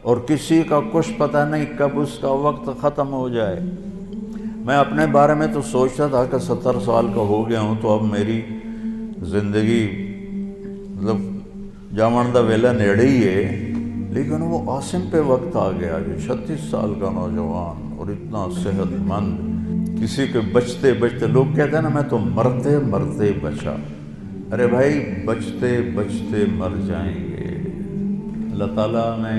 اور کسی کا کچھ پتہ نہیں کب اس کا وقت ختم ہو جائے۔ میں اپنے بارے میں تو سوچتا تھا کہ 70 سال کا ہو گیا ہوں تو اب میری زندگی مطلب جامن دا ویلا نیڑے ہی ہے، لیکن وہ عاصم پہ وقت آ گیا جو 36 سال کا نوجوان اور اتنا صحت مند، کسی کے بچتے بچتے، لوگ کہتے ہیں نا میں تو مرتے مرتے بچا۔ ارے بھائی بچتے بچتے مر جائیں گے۔ اللہ تعالیٰ نے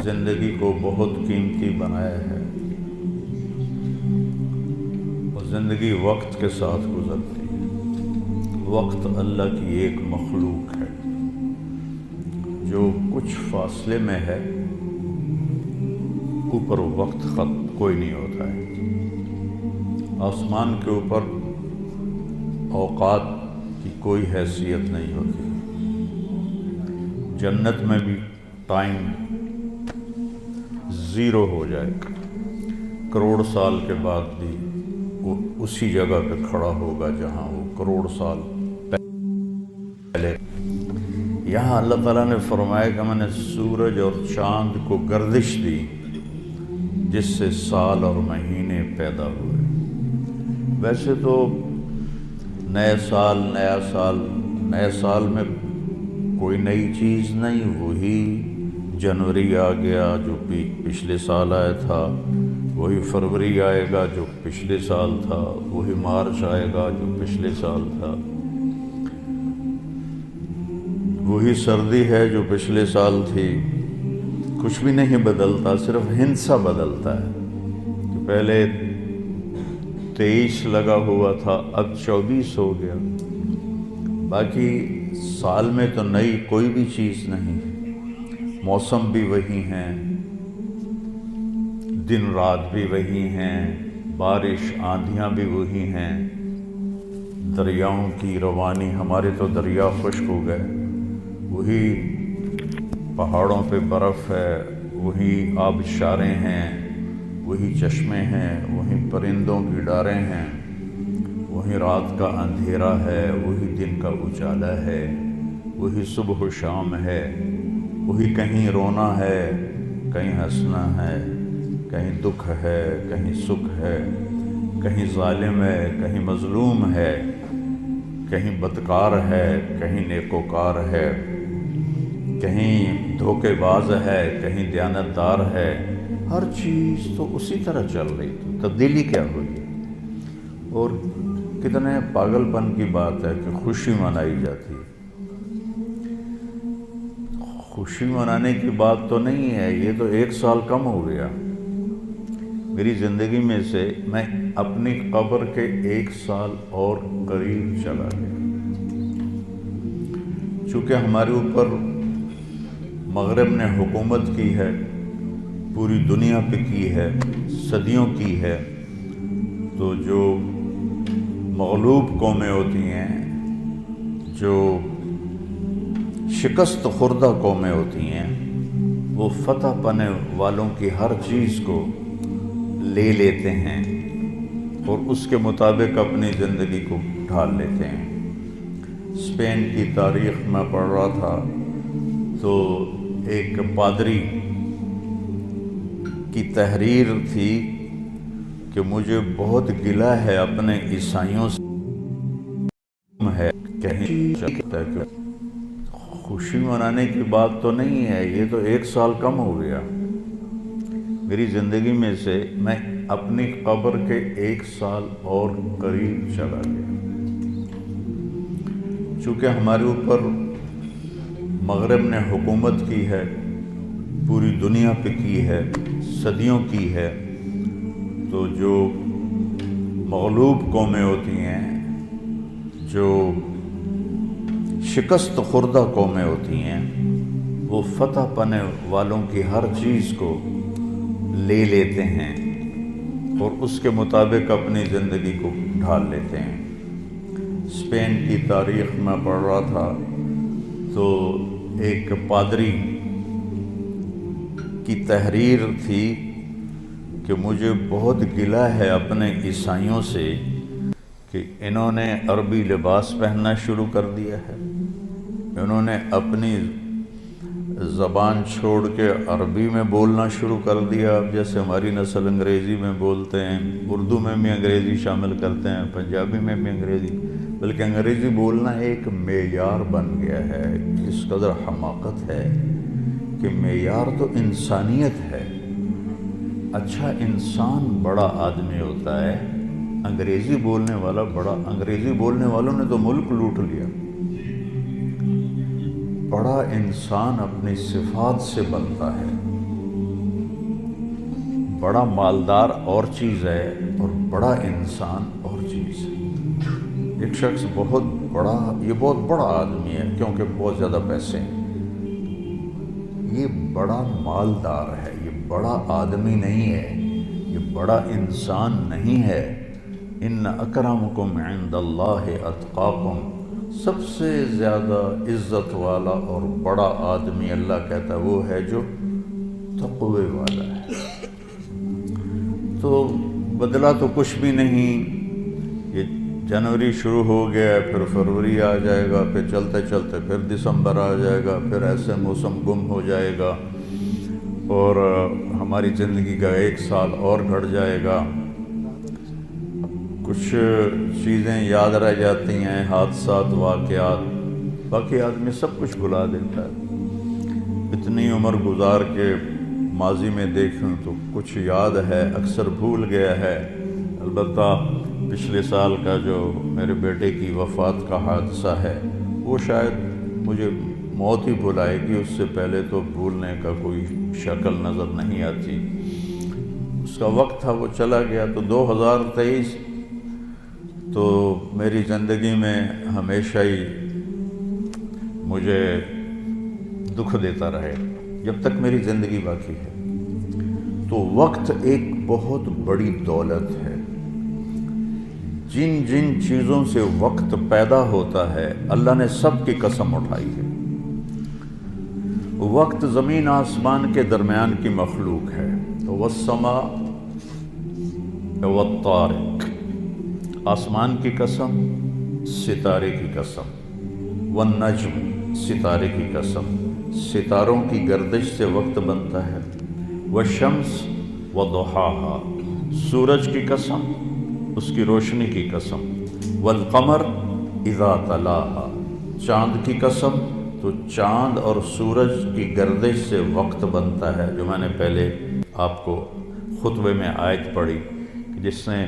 زندگی کو بہت قیمتی بنایا ہے اور زندگی وقت کے ساتھ گزرتی ہے۔ وقت اللہ کی ایک مخلوق ہے جو کچھ فاصلے میں ہے، اوپر وقت کوئی نہیں ہوتا ہے۔ آسمان کے اوپر اوقات کی کوئی حیثیت نہیں ہوتی۔ جنت میں بھی ٹائم زیرو ہو جائے، کروڑ سال کے بعد بھی وہ اسی جگہ پہ کھڑا ہوگا جہاں وہ کروڑ سال پہلے۔ یہاں اللہ تعالیٰ نے فرمایا کہ میں نے سورج اور چاند کو گردش دی جس سے سال اور مہینے پیدا ہوئے۔ ویسے تو نئے سال میں کوئی نئی چیز نہیں، وہی جنوری آ گیا جو پچھلے سال آیا تھا، وہی فروری آئے گا جو پچھلے سال تھا، وہی مارچ آئے گا جو پچھلے سال تھا، وہی سردی ہے جو پچھلے سال تھی۔ کچھ بھی نہیں بدلتا، صرف ہندسہ بدلتا ہے کہ پہلے 23 لگا ہوا تھا اب 24 ہو گیا۔ باقی سال میں تو نئی کوئی بھی چیز نہیں، موسم بھی وہی ہیں، دن رات بھی وہی ہیں، بارش آندھیاں بھی وہی ہیں، دریاؤں کی روانی، ہمارے تو دریا خشک ہو گئے، وہی پہاڑوں پہ برف ہے، وہی آبشاریں ہیں، وہی چشمے ہیں، وہی پرندوں کی ڈاریں ہیں، وہی رات کا اندھیرا ہے، وہی دن کا اجالا ہے، وہی صبح و شام ہے، وہی کہیں رونا ہے، کہیں ہنسنا ہے، کہیں دکھ ہے، کہیں سکھ ہے، کہیں ظالم ہے، کہیں مظلوم ہے، کہیں بدکار ہے، کہیں نیکوکار ہے، کہیں دھوکے باز ہے، کہیں دیانتدار ہے۔ ہر چیز تو اسی طرح چل رہی تھی، تبدیلی کیا ہوئی؟ اور کتنے پاگل پن کی بات ہے کہ خوشی منائی جاتی ہے۔ خوشی منانے کی بات تو نہیں ہے، یہ تو 1 سال کم ہو گیا میری زندگی میں سے، میں اپنی قبر کے 1 سال اور قریب چلا گیا۔ چونکہ ہمارے اوپر مغرب نے حکومت کی ہے، پوری دنیا پہ کی ہے، صدیوں کی ہے، تو جو مغلوب قومیں ہوتی ہیں، جو شکست خوردہ قومیں ہوتی ہیں، وہ فتح پانے والوں کی ہر چیز کو لے لیتے ہیں اور اس کے مطابق اپنی زندگی کو ڈھال لیتے ہیں۔ اسپین کی تاریخ میں پڑھ رہا تھا تو ایک پادری کی تحریر تھی کہ مجھے بہت گلہ ہے اپنے عیسائیوں سے، ہے کہیں خوشی منانے کی بات تو نہیں ہے، یہ تو 1 سال کم ہو گیا میری زندگی میں سے، میں اپنی قبر کے 1 سال اور قریب چلا گیا۔ چونکہ ہمارے اوپر مغرب نے حکومت کی ہے، پوری دنیا پہ کی ہے، صدیوں کی ہے، تو جو مغلوب قومیں ہوتی ہیں، جو شکست خوردہ قومیں ہوتی ہیں، وہ فتح پانے والوں کی ہر چیز کو لے لیتے ہیں اور اس کے مطابق اپنی زندگی کو ڈھال لیتے ہیں۔ اسپین کی تاریخ میں پڑھ رہا تھا تو ایک پادری کی تحریر تھی کہ مجھے بہت گلہ ہے اپنے عیسائیوں سے کہ انہوں نے عربی لباس پہننا شروع کر دیا ہے، انہوں نے اپنی زبان چھوڑ کے عربی میں بولنا شروع کر دیا. اب جیسے ہماری نسل انگریزی میں بولتے ہیں، اردو میں بھی انگریزی شامل کرتے ہیں، پنجابی میں بھی انگریزی، بلکہ انگریزی بولنا ایک معیار بن گیا ہے. اس قدر حماقت ہے کہ معیار تو انسانیت ہے. اچھا انسان بڑا آدمی ہوتا ہے، انگریزی بولنے والا بڑا. انگریزی بولنے والوں نے تو ملک لوٹ لیا. بڑا انسان اپنی صفات سے بنتا ہے. بڑا مالدار اور چیز ہے اور بڑا انسان اور چیز ہے. ایک شخص بہت بڑا، یہ بہت بڑا آدمی ہے کیونکہ بہت زیادہ پیسے ہیں، یہ بڑا مالدار ہے، یہ بڑا آدمی نہیں ہے، یہ بڑا انسان نہیں ہے. ان اکرمکم عند اللہ اتقاکم، سب سے زیادہ عزت والا اور بڑا آدمی اللہ کہتا ہے وہ ہے جو تقوی والا ہے. تو بدلا تو کچھ بھی نہیں. یہ جنوری شروع ہو گیا ہے، پھر فروری آ جائے گا، پھر چلتے چلتے پھر دسمبر آ جائے گا، پھر ایسے موسم گم ہو جائے گا اور ہماری زندگی کا ایک سال اور گھٹ جائے گا. کچھ چیزیں یاد رہ جاتی ہیں، حادثات، واقعات، باقی آدمی سب کچھ بھلا دیتا ہے. اتنی عمر گزار کے ماضی میں دیکھوں تو کچھ یاد ہے، اکثر بھول گیا ہے. البتہ پچھلے سال کا جو میرے بیٹے کی وفات کا حادثہ ہے وہ شاید مجھے موت ہی بھلائے گی، اس سے پہلے تو بھولنے کا کوئی شکل نظر نہیں آتی. اس کا وقت تھا، وہ چلا گیا. تو 2023 تو میری زندگی میں ہمیشہ ہی مجھے دکھ دیتا رہے جب تک میری زندگی باقی ہے. تو وقت ایک بہت بڑی دولت ہے. جن جن چیزوں سے وقت پیدا ہوتا ہے اللہ نے سب کی قسم اٹھائی ہے. وقت زمین آسمان کے درمیان کی مخلوق ہے. والسماء والطارق، آسمان کی قسم، ستارے کی قسم. والنجم، ستارے کی قسم، ستاروں کی گردش سے وقت بنتا ہے. والشمس وضحاها، سورج کی قسم، اس کی روشنی کی قسم. والقمر اذا تلاها، چاند کی قسم، تو چاند اور سورج کی گردش سے وقت بنتا ہے. جو میں نے پہلے آپ کو خطبے میں آیت پڑھی کہ جس نے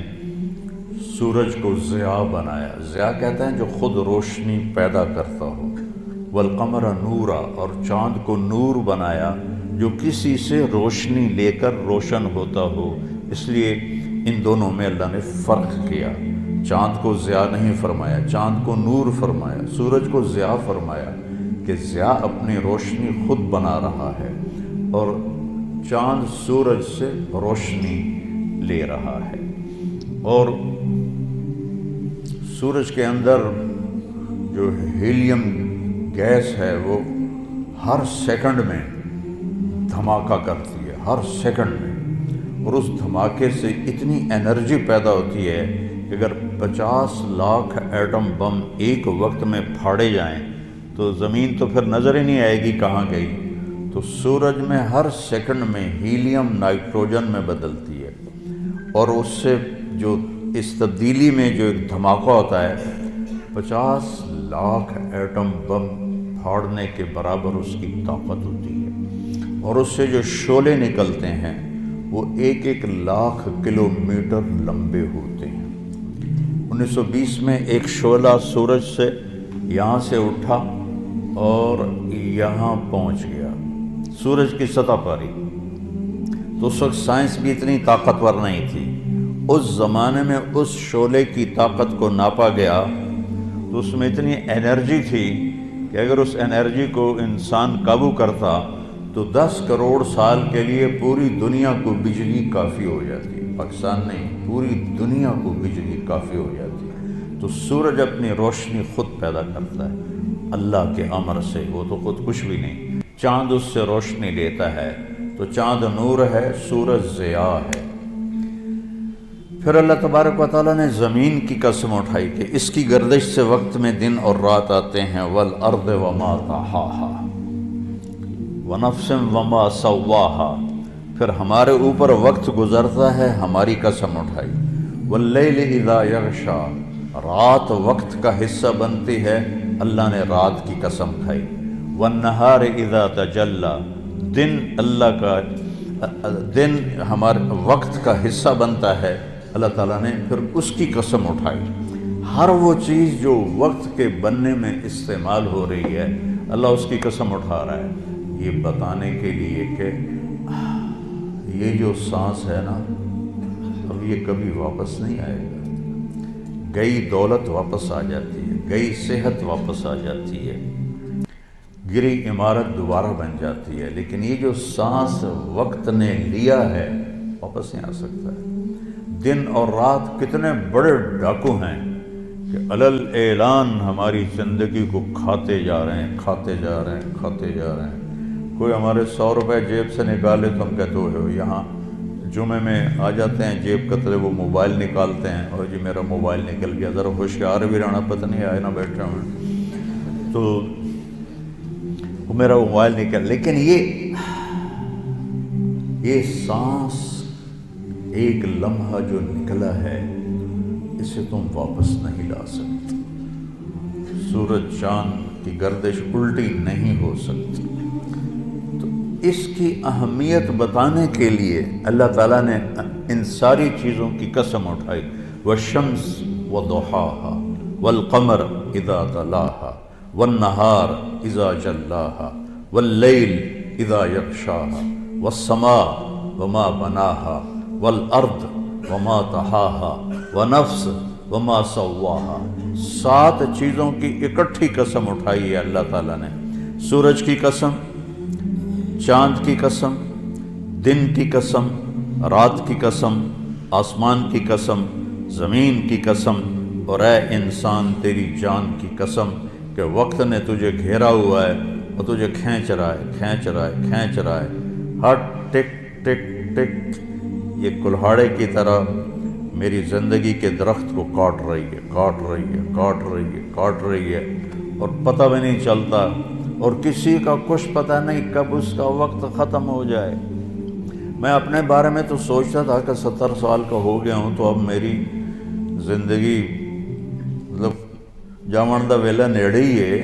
سورج کو ضیاء بنایا. ضیاء کہتے ہیں جو خود روشنی پیدا کرتا ہو. والقمر نورا، اور چاند کو نور بنایا جو کسی سے روشنی لے کر روشن ہوتا ہو. اس لیے ان دونوں میں اللہ نے فرق کیا. چاند کو ضیاء نہیں فرمایا، چاند کو نور فرمایا. سورج کو ضیاء فرمایا کہ ضیاء اپنی روشنی خود بنا رہا ہے اور چاند سورج سے روشنی لے رہا ہے. اور سورج کے اندر جو ہیلیم گیس ہے وہ ہر سیکنڈ میں دھماکہ کرتی ہے، ہر سیکنڈ میں. اور اس دھماکے سے اتنی انرجی پیدا ہوتی ہے کہ اگر 50 لاکھ ایٹم بم ایک وقت میں پھاڑے جائیں تو زمین تو پھر نظر ہی نہیں آئے گی کہاں گئی. تو سورج میں ہر سیکنڈ میں ہیلیم نائٹروجن میں بدلتی ہے اور اس سے جو اس تبدیلی میں جو ایک دھماکہ ہوتا ہے 50 لاکھ ایٹم بم پھاڑنے کے برابر اس کی طاقت ہوتی ہے. اور اس سے جو شعلے نکلتے ہیں وہ 1-1 لاکھ کلومیٹر لمبے ہوتے ہیں. 1920 میں ایک شعلہ سورج سے یہاں سے اٹھا اور یہاں پہنچ گیا سورج کی سطح پر ہی. تو اس وقت سائنس بھی اتنی طاقتور نہیں تھی. اس زمانے میں اس شعلے کی طاقت کو ناپا گیا تو اس میں اتنی انرجی تھی کہ اگر اس انرجی کو انسان قابو کرتا تو 10 کروڑ سال کے لیے پوری دنیا کو بجلی کافی ہو جاتی. پاکستان نہیں، پوری دنیا کو بجلی کافی ہو جاتی. تو سورج اپنی روشنی خود پیدا کرتا ہے اللہ کے امر سے، وہ تو خود کچھ بھی نہیں. چاند اس سے روشنی لیتا ہے تو چاند نور ہے، سورج ضیاء ہے. پھر اللہ تبارک و تعالیٰ نے زمین کی قسم اٹھائی کہ اس کی گردش سے وقت میں دن اور رات آتے ہیں. والارض وما طحاها، وَنَفْسٍ وَمَا سَوَّاهَا، پھر ہمارے اوپر وقت گزرتا ہے، ہماری قسم اٹھائی، وَاللَّيْلِ إِذَا يَغْشَى، رات وقت کا حصہ بنتی ہے، اللہ نے رات کی قسم کھائی، وَالنَّهَارِ إِذَا تَجَلَّى، دن اللہ کا دن ہمارے وقت کا حصہ بنتا ہے، اللہ تعالیٰ نے پھر اس کی قسم اٹھائی۔ ہر وہ چیز جو وقت کے بننے میں استعمال ہو رہی ہے، اللہ اس کی قسم اٹھا رہا ہے، یہ بتانے کے لیے کہ یہ جو سانس ہے نا، اب یہ کبھی واپس نہیں آئے گا۔ گئی دولت واپس آ جاتی ہے، گئی صحت واپس آ جاتی ہے، گری عمارت دوبارہ بن جاتی ہے، لیکن یہ جو سانس وقت نے لیا ہے واپس نہیں آ سکتا ہے۔ دن اور رات کتنے بڑے ڈاکو ہیں کہ علل اعلان ہماری زندگی کو کھاتے جا رہے ہیں، کھاتے جا رہے ہیں، کھاتے جا رہے ہیں۔ کوئی ہمارے 100 روپے جیب سے نکالے تو ہم کہتے ہو یہاں جمعے میں آ جاتے ہیں، جیب کترے وہ موبائل نکالتے ہیں، اور جی میرا موبائل نکل گیا، ذرا ہوشیار بھی رہنا، پتہ نہیں آئے نہ بیٹھے ہوں تو وہ میرا موبائل نکل، لیکن یہ سانس ایک لمحہ جو نکلا ہے اسے تم واپس نہیں لا سکتے۔ سورج چاند کی گردش الٹی نہیں ہو سکتی۔ تو اس کی اہمیت بتانے کے لیے اللہ تعالیٰ نے ان ساری چیزوں کی قسم اٹھائی، والشمس وضحاها والقمر اذا تلاها والنہار اذا جلاها واللیل اذا یغشاها والسماء وما بناها والارض وما طحاها ونفس وما سواها۔ 7 چیزوں کی اکٹھی قسم اٹھائی ہے اللہ تعالیٰ نے، سورج کی قسم، چاند کی قسم، دن کی قسم، رات کی قسم، آسمان کی قسم، زمین کی قسم، اور اے انسان تیری جان کی قسم کہ وقت نے تجھے گھیرا ہوا ہے اور تجھے کھینچ رہا ہے، کھینچ رہا ہے، کھینچ رہا ہے، ہر ٹک ٹک ٹک یہ کلہاڑے کی طرح میری زندگی کے درخت کو کاٹ رہی ہے، کاٹ رہی ہے، کاٹ رہی ہے، کاٹ رہی ہے، اور پتہ بھی نہیں چلتا، اور کسی کا کچھ پتہ نہیں کب اس کا وقت ختم ہو جائے۔ میں اپنے بارے میں تو سوچتا تھا کہ 70 سال کا ہو گیا ہوں تو اب میری زندگی مطلب جامن دا ویلا نیڑے ہی ہے،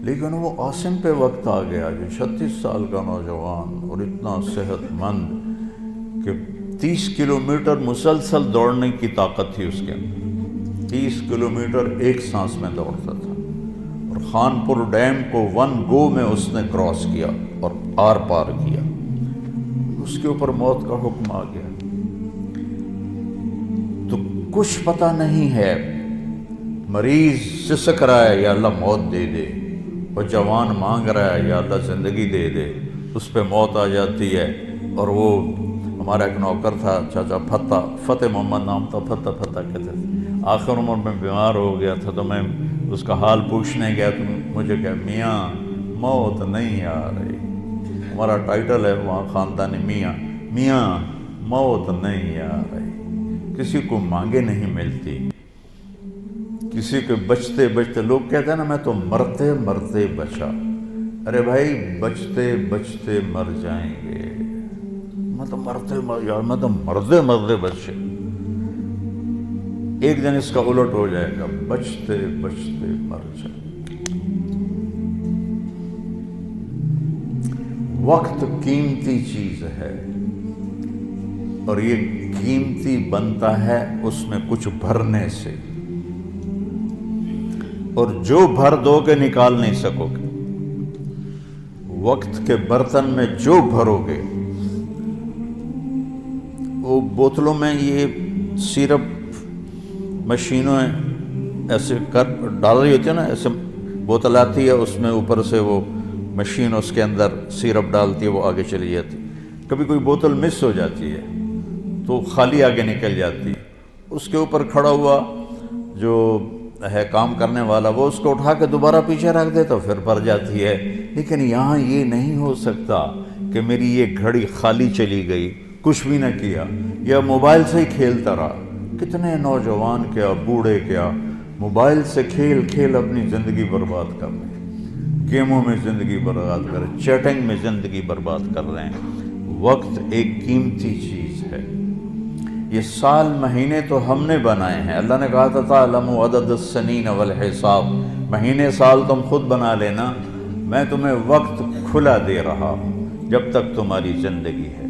لیکن وہ عاصم پہ وقت آ گیا جو 36 سال کا نوجوان اور اتنا صحت مند کہ 30 کلومیٹر مسلسل دوڑنے کی طاقت تھی اس کے اندر، 30 کلومیٹر ایک سانس میں دوڑتا تھا، اور خانپور ڈیم کو 1 گو میں اس نے کراس کیا اور آر پار کیا۔ اس کے اوپر موت کا حکم آ گیا، تو کچھ پتہ نہیں ہے۔ مریض سسک رہا ہے یا اللہ موت دے دے، اور جوان مانگ رہا ہے یا اللہ زندگی دے دے، اس پہ موت آ جاتی ہے۔ اور وہ ہمارا ایک نوکر تھا چاچا فتح محمد نام تھا، فتح کہتے تھے، آخر عمر میں بیمار ہو گیا تھا، تو میں اس کا حال پوچھنے گیا تو مجھے کہا میاں موت نہیں آ رہی، ہمارا ٹائٹل ہے وہاں خاندانی میاں موت نہیں آ رہی، کسی کو مانگے نہیں ملتی، کسی کے بچتے بچتے، لوگ کہتے ہیں نا میں تو مرتے مرتے بچا، ارے بھائی بچتے بچتے مر جائیں گے، مطلب مرتے مرتے بچے، ایک دن اس کا الٹ ہو جائے گا، بچتے بچتے مر جائیں۔ وقت قیمتی چیز ہے، اور یہ قیمتی بنتا ہے اس میں کچھ بھرنے سے، اور جو بھر دو گے نکال نہیں سکو گے۔ وقت کے برتن میں جو بھرو گے، وہ بوتلوں میں یہ سیرپ مشینوں ایسے ڈال رہی ہوتی ہے نا، ایسے بوتل آتی ہے، اس میں اوپر سے وہ مشین اس کے اندر سیرپ ڈالتی ہے، وہ آگے چلی جاتی، کبھی کوئی بوتل مس ہو جاتی ہے تو خالی آگے نکل جاتی، اس کے اوپر کھڑا ہوا جو ہے کام کرنے والا، وہ اس کو اٹھا کے دوبارہ پیچھے رکھ دے تو پھر بھر جاتی ہے۔ لیکن یہاں یہ نہیں ہو سکتا کہ میری یہ گھڑی خالی چلی گئی، کچھ بھی نہ کیا، یا موبائل سے ہی کھیلتا رہا۔ کتنے نوجوان کیا بوڑھے کیا موبائل سے کھیل کھیل اپنی زندگی برباد کر رہے ہیں۔ گیموں میں زندگی برباد کر رہے ہیں، چیٹنگ میں زندگی برباد کر رہے ہیں۔ وقت ایک قیمتی چیز ہے۔ یہ سال مہینے تو ہم نے بنائے ہیں، اللہ نے کہا تھا تعلموا عدد السنین والحساب، مہینے سال تم خود بنا لینا، میں تمہیں وقت کھلا دے رہا ہوں جب تک تمہاری زندگی ہے۔